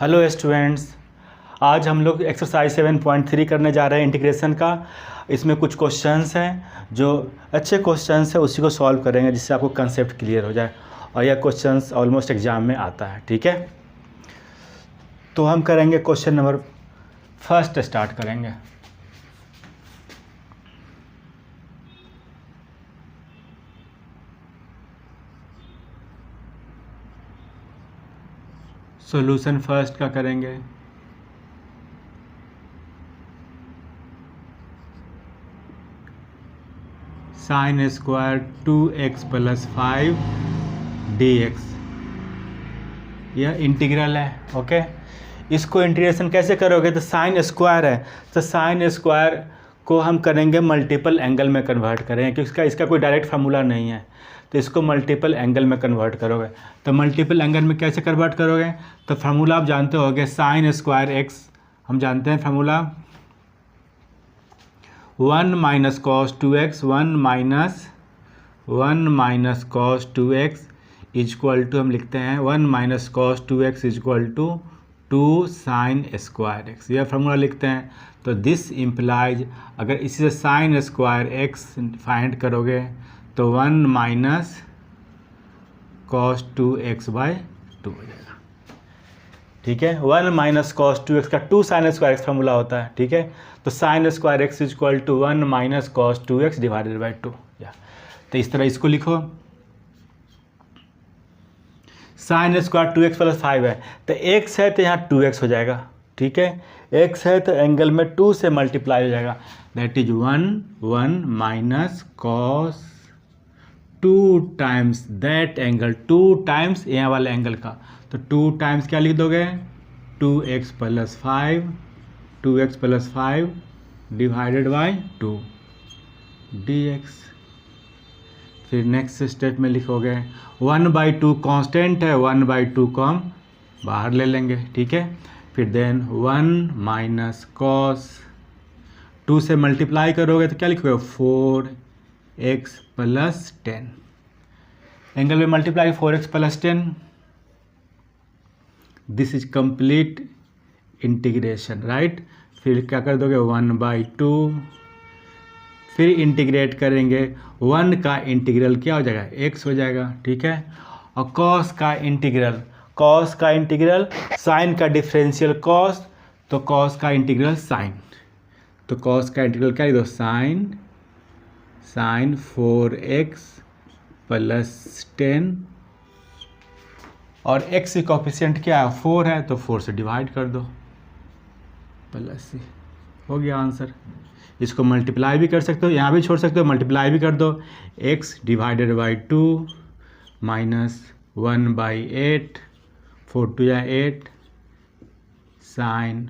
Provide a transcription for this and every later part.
Hello students, आज हम लोग एक्सरसाइज 7.3 करने जा रहे हैं इंटीग्रेशन का। इसमें कुछ क्वेश्चंस हैं जो अच्छे क्वेश्चंस हैं, उसी को सॉल्व करेंगे जिससे आपको कंसेप्ट क्लियर हो जाए। और यह क्वेश्चंस ऑलमोस्ट एग्जाम में आता है, ठीक है। तो हम करेंगे क्वेश्चन नंबर फर्स्ट स्टार्ट करेंगे। सॉल्यूशन फर्स्ट का करेंगे। साइन स्क्वायर 2x + 5 dx, यह इंटीग्रल है। ओके, इसको इंटीग्रेशन कैसे करोगे? तो साइन स्क्वायर है तो साइन स्क्वायर को हम करेंगे मल्टीपल एंगल में कन्वर्ट करेंगे, क्योंकि इसका कोई डायरेक्ट फार्मूला नहीं है। तो इसको मल्टीपल एंगल में कन्वर्ट करोगे। तो मल्टीपल एंगल में कैसे कन्वर्ट करोगे? तो फार्मूला आप जानते होगे, साइन स्क्वायर एक्स, हम जानते हैं formula 1 - cos 2x, 1 - cos 2x equal to, हम लिखते हैं 1 - cos 2x equal to 2 sine square x, यह फार्मूला लिखते हैं। तो दिस इम्प्लाइज, अगर इसी से साइन स्क्वायर एक्स फाइंड करोगे तो 1 - cos 2x/2 हो जाएगा, ठीक है। 1 - cos 2x का 2 साइन स्क्वायर एक्स फार्मूला होता है, ठीक है। तो sine square x equal to 1 - cos 2x / 2। तो इस तरह इसको लिखो। साइन स्क्वायर 2x + 5 है, तो x है तो यहाँ 2x हो जाएगा, ठीक है। x है तो एंगल में 2 से मल्टीप्लाई हो जाएगा, that is 1 - cos 2 times that angle, 2 times यहाँ वाले एंगल का। तो 2 टाइम्स क्या लिख दोगे? 2x + 5 / 2 dx। फिर नेक्स्ट स्टेप में लिखोगे 1/2 कांस्टेंट है, 1/2 को हम बाहर ले लेंगे, ठीक है। फिर देन 1 - cos 2 से मल्टीप्लाई करोगे तो क्या लिखोगे? 4x + 10, एंगल में multiply 4x + 10। This is complete integration, right. फिर क्या कर दोगे? 1/2, फिर इंटीग्रेट करेंगे, 1 का इंटीग्रल क्या हो जाएगा? x हो जाएगा, ठीक है। और cos का इंटीग्रल साइन का डिफरेंशियल cos, तो cos का इंटीग्रल साइन, तो cos का इंटीग्रल क्या लिख दो? साइन 4x + 10, और x की कोफिशिएंट क्या है? 4 है, तो 4 से डिवाइड कर दो, +c हो गया आंसर। इसको मल्टीप्लाई भी कर सकते हो, यहाँ भी छोड़ सकते हो, मल्टीप्लाई भी कर दो। x / 2 - 1/8, 4 × 2 = 8, साइन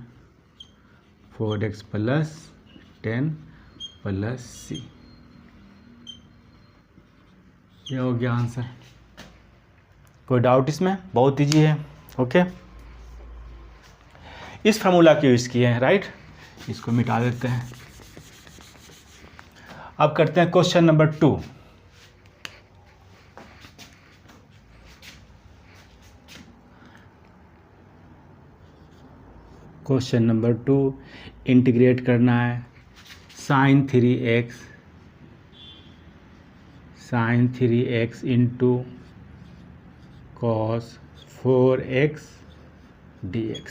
4x + 10 +c, ये हो गया आंसर। कोई डाउट इसमें? बहुत ईजी है, ओके। इस फार्मूला को यूज़ किए हैं, राइट। इसको मिटा देते हैं। अब करते हैं question number 2। Question number 2 integrate करना है। Sine 3x into cos 4x dx।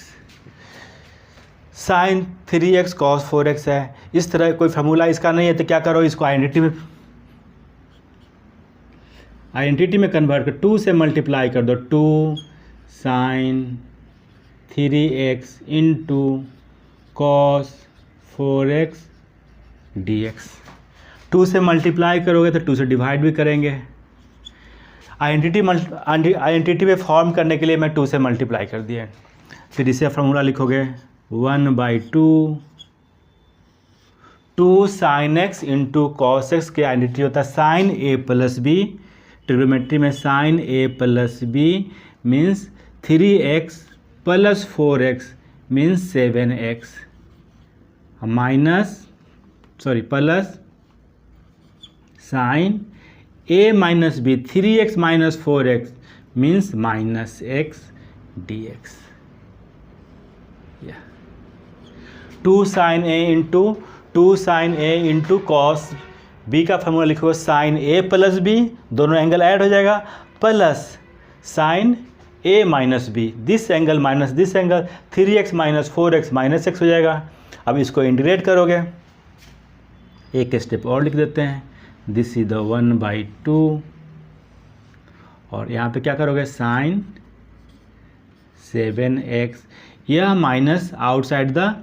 Sine 3x cos 4x है, इस तरह कोई फार्मूला इसका नहीं है, तो क्या करो? इसको आइडेंटिटी में कन्वर्ट कर, 2 से मल्टीप्लाई कर दो। 2 sign 3x into cos 4x dx। 2 से मल्टीप्लाई करोगे तो 2 से डिवाइड भी करेंगे। आइडेंटिटी में फॉर्म करने के लिए मैं 2 से मल्टीप्लाई कर दिया। फिर इसे फार्मूला लिखोगे 1/2 2 sine x into cos x की आइडेंटिटी होता है साइन a + b। ट्रिग्नोमेट्री में sine a + b means 3x + 4x means 7x plus sine a - b 3x - 4x means -x dx। Two sine A into cos B का formula लिखोगे sine A plus B, दोनों angle add हो जाएगा, plus sine A minus B, this angle minus this angle, 3x minus 4x minus x हो जाएगा। अब इसको integrate करोगे, एक स्टेप और लिख देते हैं, दिस इज द 1/2 और यहाँ पे क्या करोगे साइन 7x, यह माइनस आउटसाइड द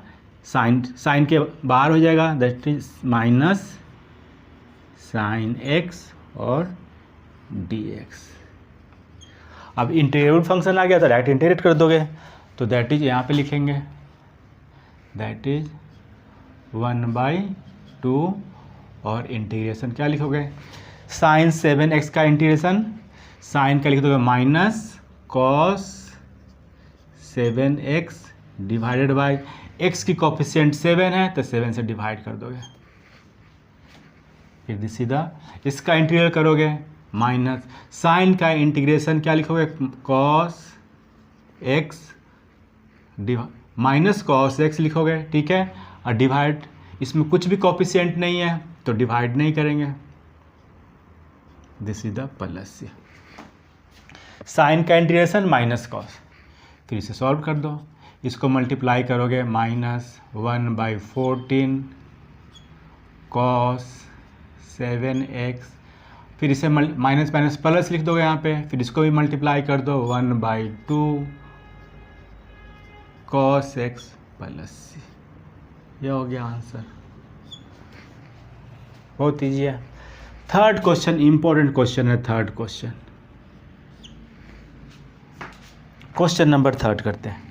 साइन के बाहर हो जाएगा, that is minus sine x और dx। अब इंटीग्रेबल फंक्शन आ गया तो डायरेक्ट इंटीग्रेट कर दोगे, तो दैट इज यहाँ पे लिखेंगे दैट इज 1/2 और इंटीग्रेशन क्या लिखोगे साइन 7x का इंटीग्रेशन, साइन का लिख दोगे minus cos 7x divided by x की कोफिशिएंट 7 है तो 7 से डिवाइड कर दोगे, फिर सीधा इसका इंटीग्रल करोगे माइनस साइन का इंटीग्रेशन क्या लिखोगे cos x minus cos x लिखोगे, ठीक है, और डिवाइड, इसमें कुछ भी कोफिशिएंट नहीं है तो डिवाइड नहीं करेंगे, this is the plus sign का इंटीग्रेशन माइनस कॉस, फिर इसे सॉल्व कर दो, इसको मल्टीप्लाई करोगे माइनस 1/14 कॉस 7x, फिर इसे माइनस माइनस प्लस लिख दोगे यहाँ पे, फिर इसको भी मल्टीप्लाई कर दो 1/2 cos x प्लस c, यह हो गया आंसर। बहुत ईजी है। थर्ड क्वेश्चन इंपॉर्टेंट क्वेश्चन है, थर्ड क्वेश्चन, क्वेश्चन नंबर 3 करते हैं।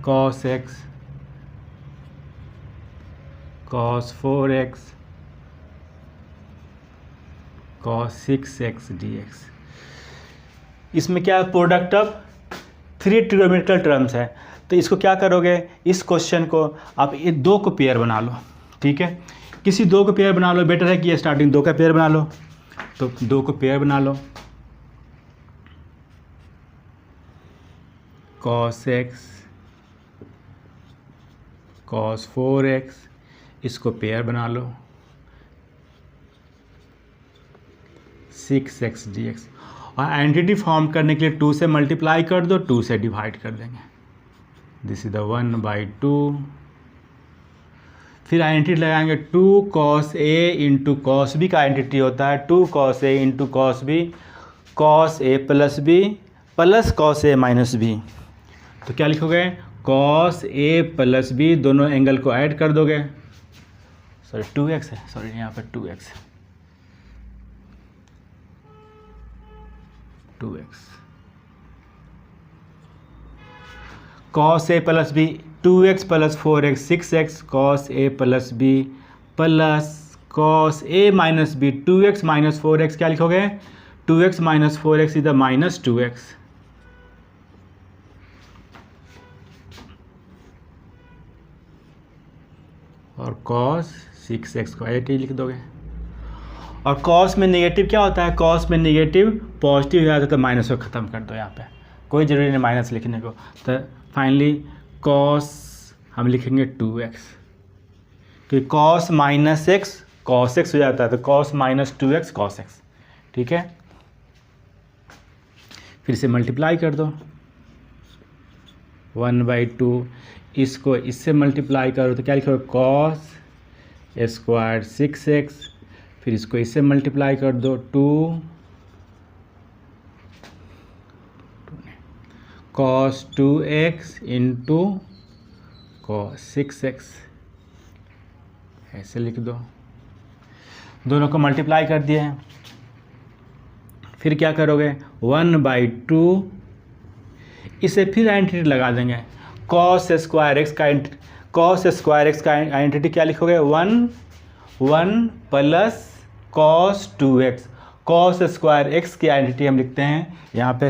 cos x cos 4x cos 6x dx, इसमें क्या प्रोडक्ट ऑफ 3 ट्रिगोनोमेट्रिकल टर्म्स है, तो इसको क्या करोगे, इस क्वेश्चन को आप ये 2 को पेयर बना लो, ठीक है, किसी 2 को पेयर बना लो, बेटर है कि ये स्टार्टिंग 2 का पेयर बना लो, तो 2 को पेयर बना लो, cos x cos 4x, इसको पेयर बना लो 6x dx, और आइडेंटिटी फॉर्म करने के लिए 2 से मल्टीप्लाई कर दो, 2 से डिवाइड कर देंगे, दिस इज द 1/2, फिर आइडेंटिटी लगाएंगे 2 cos a into cos B का आइडेंटिटी होता है 2 cos a into cos B, cos a plus B plus cos a minus B, तो क्या लिखोगे cos a प्लस बी, दोनों एंगल को ऐड कर दोगे, सॉरी 2x है, सॉरी यहाँ पर 2x है, 2x cos a plus B 2x plus 4x 6x cos a plus B plus cos a minus B 2x minus 4x, क्या लिखोगे 2x minus 4x is the minus 2x, और cos 6x को ऐसे लिख दोगे, और cos में negative क्या होता है, cos में नेगेटिव पॉजिटिव हो जाता है तो माइनस को ख़त्म कर दो, यहाँ पे कोई ज़रूरी नहीं माइनस लिखने को, तो फाइनली cos हम लिखेंगे 2x, क्योंकि cos minus x cos x हो जाता है, तो cos minus 2x cos x, ठीक है, फिर से मल्टीप्लाई कर दो 1/2, इसको इससे मल्टीप्लाई करो तो क्या लिखोगे cos स्क्वायर 6x, फिर इसको इससे मल्टीप्लाई कर दो 2 cos 2x into cos 6x, ऐसे लिख दो, दोनों को मल्टीप्लाई कर दिए हैं, फिर क्या करोगे 1/2, इसे फिर आइडेंटिटी लगा देंगे, cos स्क्वायर x का आइडेंटिटी क्या लिखोगे 1 plus cos 2x, cos square x की आइडेंटिटी हम लिखते हैं यहाँ पे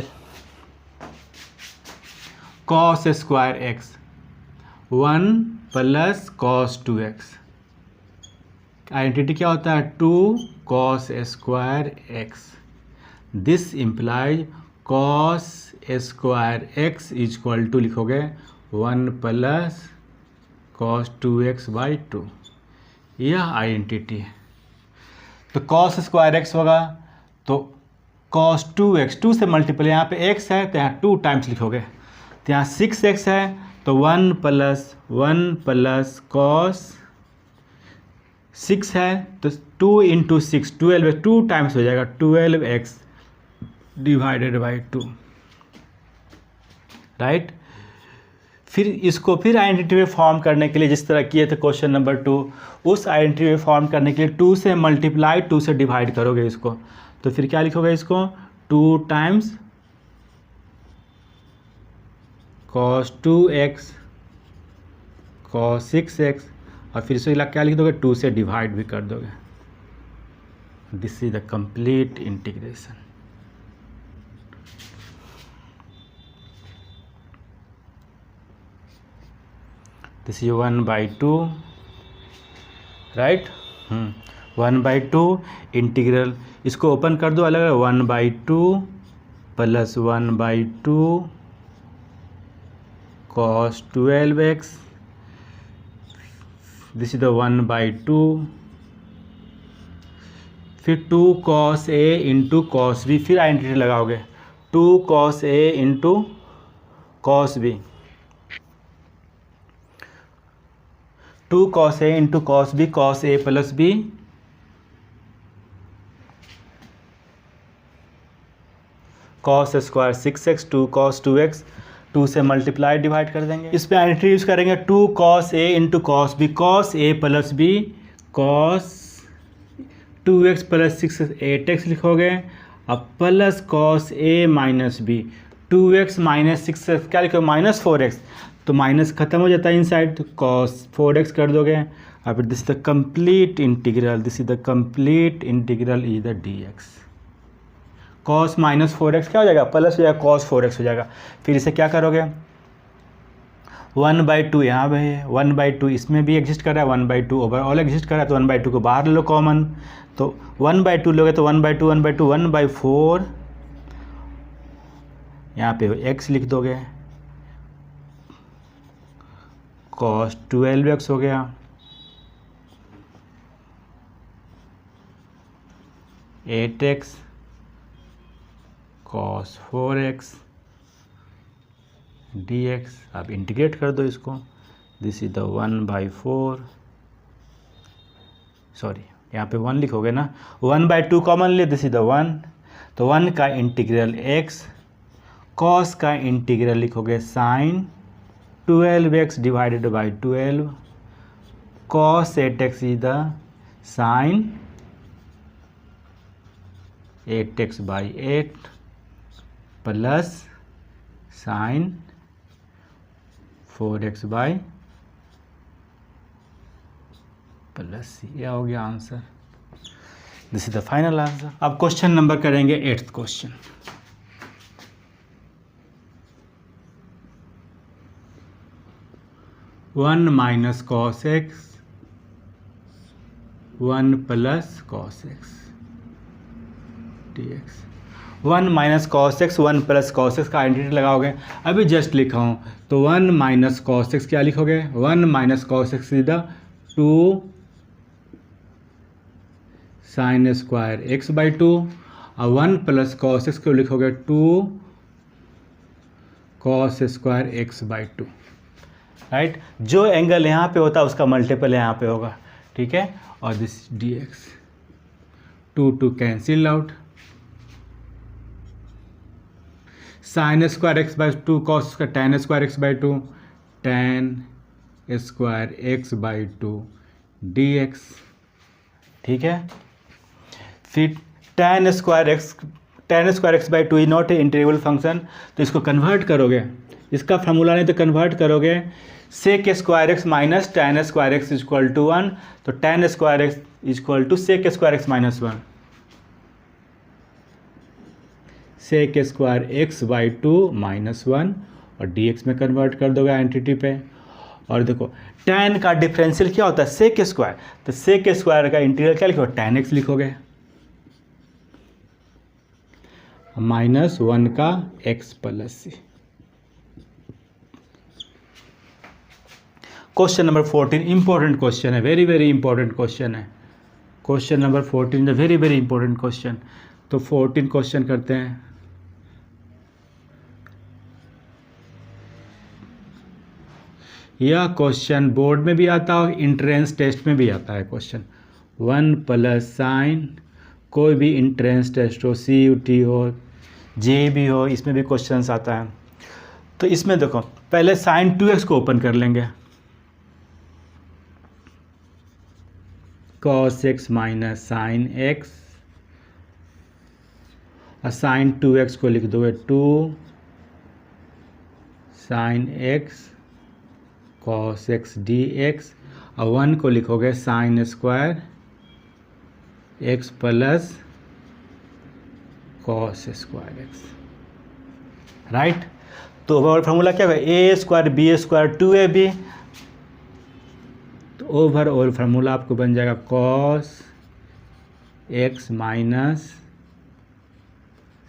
cos square x 1 plus cos 2x, identity क्या होता है, 2 cos square x. This implies cos square x is equal to लिखोगे 1 प्लस cos 2x/2। यह आइडेंटिटी है। तो cos स्क्वायर एक्स होगा तो cos 2x, 2 से मल्टीपल, यहाँ पे x है तो यहाँ 2 टाइम्स लिखोगे, तो यहाँ 6x है तो 1 प्लस cos 6 है तो 2 इंटू 6 12, 2 टाइम्स हो जाएगा 12x डिवाइडेड बाई 2, राइट। फिर इसको फिर आइडेंटिटी में फॉर्म करने के लिए जिस तरह किए थे क्वेश्चन नंबर 2, उस आइडेंटिटी में फॉर्म करने के लिए 2 से मल्टीप्लाई 2 से डिवाइड करोगे इसको, तो फिर क्या लिखोगे इसको 2 times cos 2x cos 6x और फिर इसको क्या लिख दोगे 2 से डिवाइड भी कर दोगे। This is the complete integration. This is 1/2, right. 1/2 integral, इसको ओपन कर दो अलग अलग, 1/2 plus 1/2 cos 12x, this is the 1/2, फिर 2 cos a into cos b, फिर आइडेंटिटी लगाओगे 2 cos a into cos b, 2 cos a into cos b, cos a plus b, cos square 6x, 2 cos 2x, 2 से multiply divide कर देंगे। इस पर identity use करेंगे 2 cos a into cos b, cos a plus b, cos 2x plus 6 8x लिखोगे, अब plus cos a minus b, 2x minus 6 क्या लिखोगे माइनस 4x, तो माइनस खत्म हो जाता है इनसाइड, तो cos 4x कर दोगे। और फिर this is the complete integral, this is the complete integral is the dx। cos minus 4x क्या हो जाएगा, प्लस हो जाएगा cos 4x हो जाएगा। फिर इसे क्या करोगे 1/2 यहाँ पे है, 1/2 इसमें भी एग्जिस्ट कर रहा है, 1/2 ओवरऑल एग्जिस्ट कर रहा है, तो 1/2 को बाहर ले लो कॉमन, तो 1/2 लोगे तो 1/2 1/4 यहाँ पे x लिख दोगे, cos 12x हो गया, 8x cos 4x dx। अब इंटीग्रेट कर दो इसको, दिस इज द 1/4, सॉरी यहाँ पे 1 लिखोगे ना, 1/2 कॉमन ले, दिस इज द 1, तो 1 का इंटीग्रल x, cos का इंटीग्रल लिखोगे sin 12x divided by 12, cos 8x is the sin 8x by 8 plus sin 4x by plus c, यह हो गया answer. This is the final answer. अब question number करेंगे 8th question. One minus cos x 1 plus cos x dx। 1 minus cos x 1 plus cos x का identity लगाओगे, अभी just लिखा हूँ, तो 1 माइनस कॉस एक्स क्या लिखोगे, 1 minus cos x is the 2 sine square x by 2, और 1 प्लस कॉस एक्स को लिखोगे 2 cos square x by 2, right. जो एंगल यहाँ पे होता है उसका मल्टीपल यहाँ पे होगा, ठीक है। और this dx, 2 cancel out, sign square x by 2 cos का tan square x by 2, tan square x by 2 dx, ठीक है। फिर tan square x by 2 is not a integrable function, तो इसको कन्वर्ट करोगे, इसका फॉर्मूला नहीं तो कन्वर्ट करोगे, sec square x minus tan square x is equal to 1, तो tan square x is equal to sec square x minus 1, sec square x by 2 minus 1, और dx में कन्वर्ट कर दोगे आइडेंटिटी पे। और देखो tan का डिफरेंशियल क्या होता है, सेक स्क्वायर, तो सेक स्क्वायर का इंटीग्रल क्या लिखोगे, tan x लिखोगे, -1 का x plus c। Question number 14 important question है, वेरी वेरी इंपॉर्टेंट क्वेश्चन है। Question number 14 is very very important question. तो 14 क्वेश्चन करते हैं। यह क्वेश्चन बोर्ड में भी आता है और इंट्रेंस टेस्ट में भी आता है क्वेश्चन। 1 प्लस साइन, कोई भी इंट्रेंस टेस्ट हो, CUT हो, JEE हो, इसमें भी क्वेश्चंस आता है। तो इसमें देखो पहले साइन 2x को ओपन कर लेंगे, cos x minus sine x, और साइन 2x को लिख दोगे 2 sine x cos x dx, और 1 को लिखोगे sine square x plus cos square x, right. तो ओवरऑल फार्मूला क्या होगा, a square b square 2ab, तो ओवरऑल फार्मूला आपको बन जाएगा cos x minus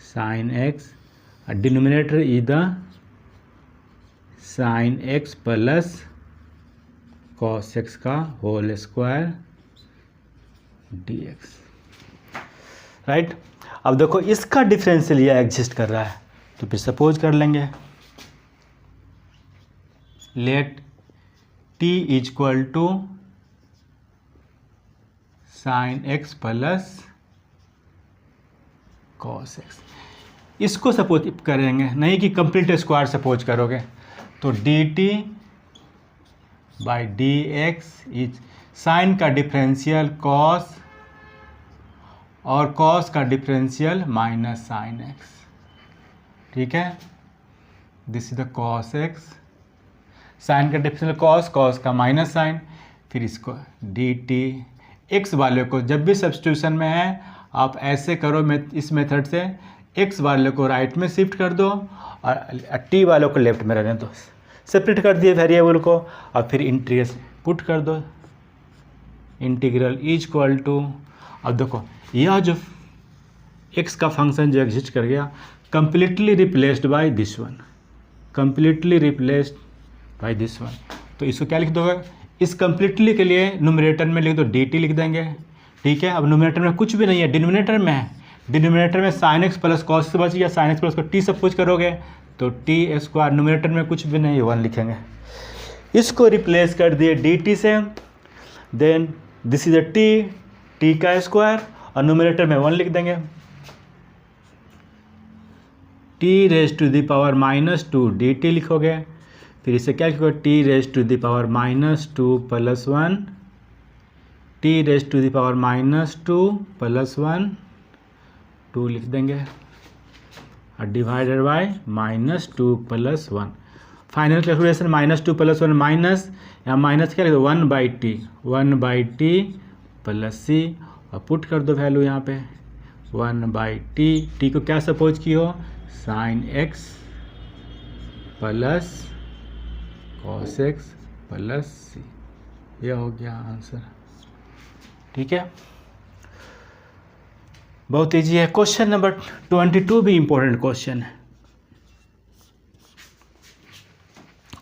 sine x, और denominator is the sine x plus cos x का होल स्क्वायर dx, राइट। अब देखो इसका डिफरेंशियल ये एग्जिस्ट कर रहा है, तो फिर सपोज कर लेंगे let t equal to sine x plus cos x। इसको सपोज करेंगे, नहीं कि कंप्लीट स्क्वायर सपोज करोगे, तो dt by dx is sine का डिफरेंशियल cos और cos का डिफरेंशियल माइनस साइन x, ठीक है। This is the cos x, sine का डिफरेंशियल cos, cos का माइनस साइन, फिर इसको dt। x वाले को जब भी सब्स्टिट्यूशन में है आप ऐसे करो, इस मेथड से x वाले को राइट में शिफ्ट कर दो और t वालों को लेफ्ट में रहने दो, सेपरेट कर दिए वेरिएबल को, और फिर इंटीग्रल पुट कर दो, इंटीग्रल इज इक्वल टू। अब देखो यह जो x का फंक्शन जो एग्जिस्ट कर गया, completely replaced by this one, completely replaced by this one. तो इसको क्या लिख दोगे, इस कंप्लीटली के लिए न्यूमरेटर में लिख दो dt लिख देंगे, ठीक है। अब न्यूमरेटर में कुछ भी नहीं है, डिनोमिनेटर में है, डिनोमिनेटर में साइन x प्लस कॉस से बच गया, साइन x प्लस को t सपोज करोगे तो t स्क्वायर, न्यूमरेटर में कुछ भी नहीं, 1 लिखेंगे। इसको रिप्लेस कर दिए dt से, then this is a t का स्क्वायर, और न्यूमरेटर में 1 लिख देंगे, t raise to the power -2 dt लिखोगे, फिर इसे क्या लिखोगे, t raise to the power -2 plus 1, t raise to the power -2 plus 1, 2 लिख देंगे, और divided by -2 plus 1। Final calculation -2 plus 1 minus, या माइनस क्या लिख दो 1/t प्लस c, और पुट कर दो वैल्यू यहाँ पे 1/t, t को क्या सपोज की हो, sine x plus cos x plus c, यह हो गया आंसर, ठीक है। बहुत ईजी है। क्वेश्चन नंबर 22 भी इंपॉर्टेंट क्वेश्चन है।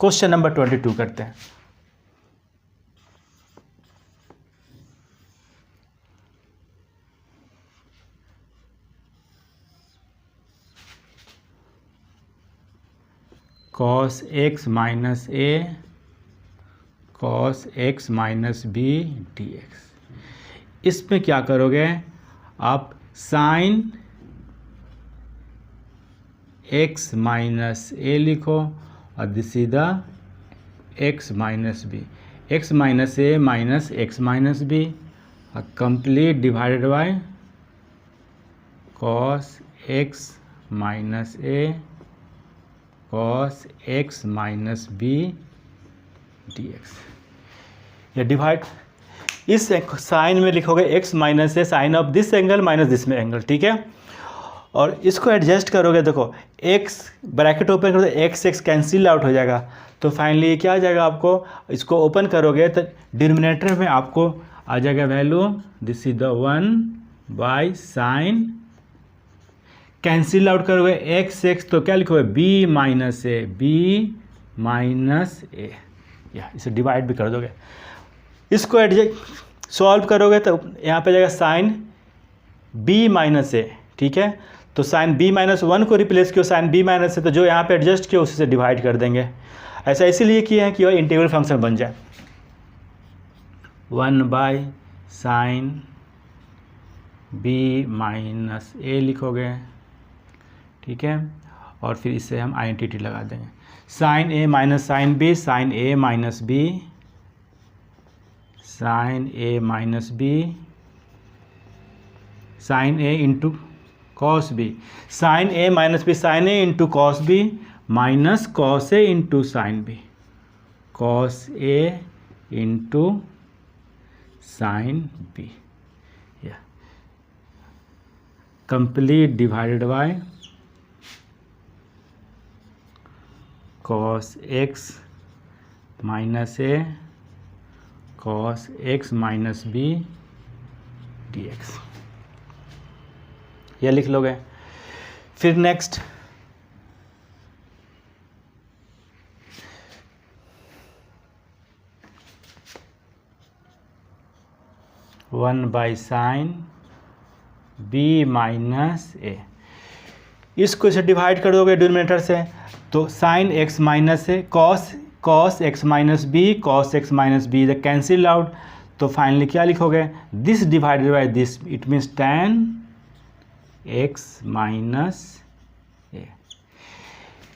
क्वेश्चन नंबर 22 करते हैं। cos x minus a cos x minus b dx। इसमें क्या करोगे आप, साइन x माइनस a लिखो, और this is the x minus b, x minus a minus x minus b, complete divided by cos x minus a cos x minus b dx। ये divide, इस sine में लिखोगे x minus a sine of this angle minus this में angle, ठीक है। और इसको adjust करोगे, देखो x ब्रैकेट ओपन करोगे तो x कैंसिल आउट हो जाएगा, तो फाइनली ये क्या आ जाएगा आपको, इसको ओपन करोगे तो डिनोमिनेटर में आपको आ जाएगा value, this is the 1/sin, cancel out करोगे x तो क्या लिखोगे b माइनस ए, या इसे डिवाइड भी कर दोगे। इसको एडजस्ट सॉल्व करोगे तो यहाँ पे जाएगा साइन b माइनस ए, ठीक है। तो साइन b माइनस 1 को रिप्लेस किया साइन b माइनस ए, तो जो यहाँ पे एडजस्ट किया उसी से डिवाइड कर देंगे। ऐसा इसीलिए किया है कि वह इंटीग्रल फंक्शन बन जाए। 1/sin b माइनस ए लिखोगे, ठीक है, और फिर इससे हम आइडेंटिटी लगा देंगे, sine A minus sine B, sine A minus B, sine A minus B, sine A into cos B, sine A minus B, sine A into cos B minus cos A into sine B, cos A into sine B, या complete divided by cos x minus A cos x minus B d x, यह लिख लोगे। फिर next one by sine B minus A, इसको इसे divide कर दोगे denominator से, तो sine x minus A cos x minus B, cos x minus B the cancel out, तो फाइनली क्या लिखोगे, this divided by this, it means tan x minus A.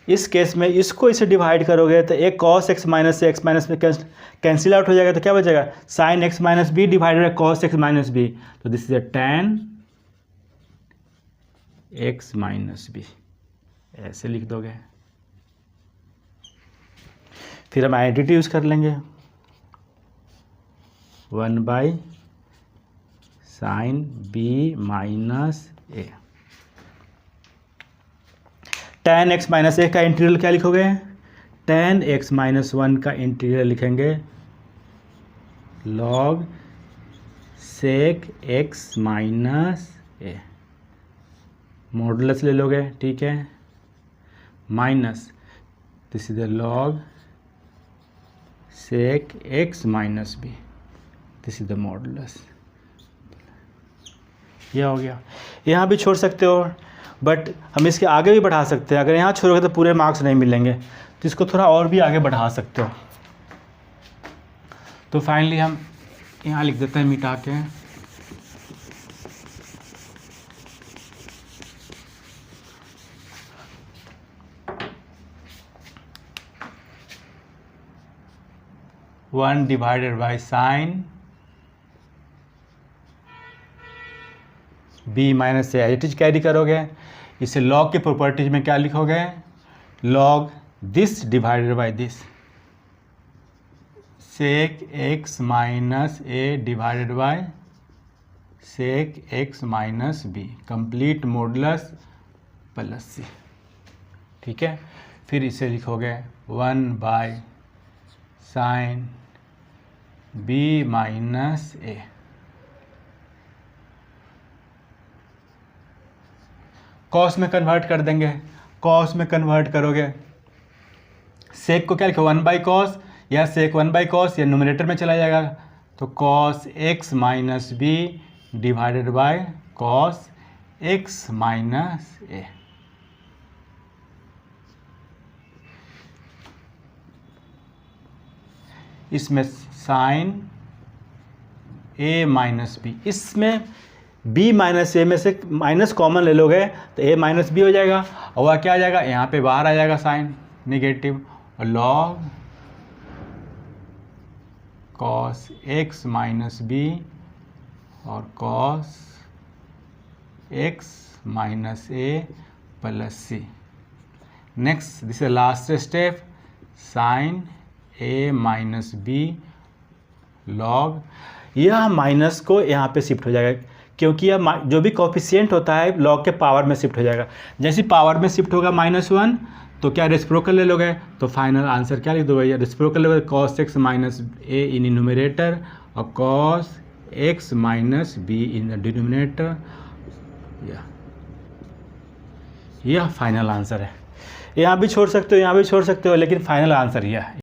इस केस में इसको इसे डिवाइड करोगे तो एक कॉस एक्स माइनस से एक्स माइनस में कैंसिल आउट हो जाएगा, तो क्या बचेगा, sine x minus B divided by cos x minus B, तो this is a tan x minus B, ऐसे लिख दोगे। फिर हम आइडेंटिटी यूज कर लेंगे, 1/sin बी माइनस ए, tan x माइनस ए का इंटीग्रल क्या लिखोगे, tan x माइनस 1 का इंटीग्रल लिखेंगे log sec x minus a, modulus ले लोगे, ठीक है, minus this is the log sec x minus B, this is the modulus, यह हो गया। यहाँ भी छोड़ सकते हो, बट हम इसके आगे भी बढ़ा सकते हैं, अगर यहाँ छोड़ोगे तो पूरे मार्क्स नहीं मिलेंगे, तो इसको थोड़ा और भी आगे बढ़ा सकते हो। तो फाइनली हम यहाँ लिख देते हैं मिटा के, one divided by sine B minus A, it is carry करोगे, इसे लॉग के प्रॉपर्टीज में क्या लिखोगे, log this divided by this, sec x minus A divided by sec x minus B, complete modulus plus C, ठीक है। फिर इसे लिखोगे 1/sin B minus A, cos में कन्वर्ट कर देंगे, कॉस में कन्वर्ट करोगे, सेक को क्या लिखो 1/cos, या सेक 1/cos, या न्यूमरेटर में चला जाएगा, तो cos x minus B divided by cos x minus A. इसमें साइन a माइनस बी, इसमें b माइनस ए में से माइनस कॉमन ले लोगे तो a माइनस बी हो जाएगा, और वह क्या आ जाएगा, यहाँ पे बाहर आ जाएगा साइन निगेटिव, और log cos x minus b और cos x minus a plus c. Next this is last step, sine a minus b log, यह माइनस को यहाँ पे शिफ्ट हो जाएगा, क्योंकि यह जो भी कोफिशिएंट होता है लॉग के पावर में शिफ्ट हो जाएगा। जैसे पावर में शिफ्ट होगा -1 तो क्या रेसिप्रोकल ले लोगे, तो फाइनल आंसर क्या लिख दो भैया, रेसिप्रोकल ले cos x minus a in numerator और cos x minus b in the denominator. यह फाइनल आंसर है। यहाँ भी छोड़ सकते हो, यहाँ भी छोड़ सकते हो, लेकिन फाइनल आंसर यह है।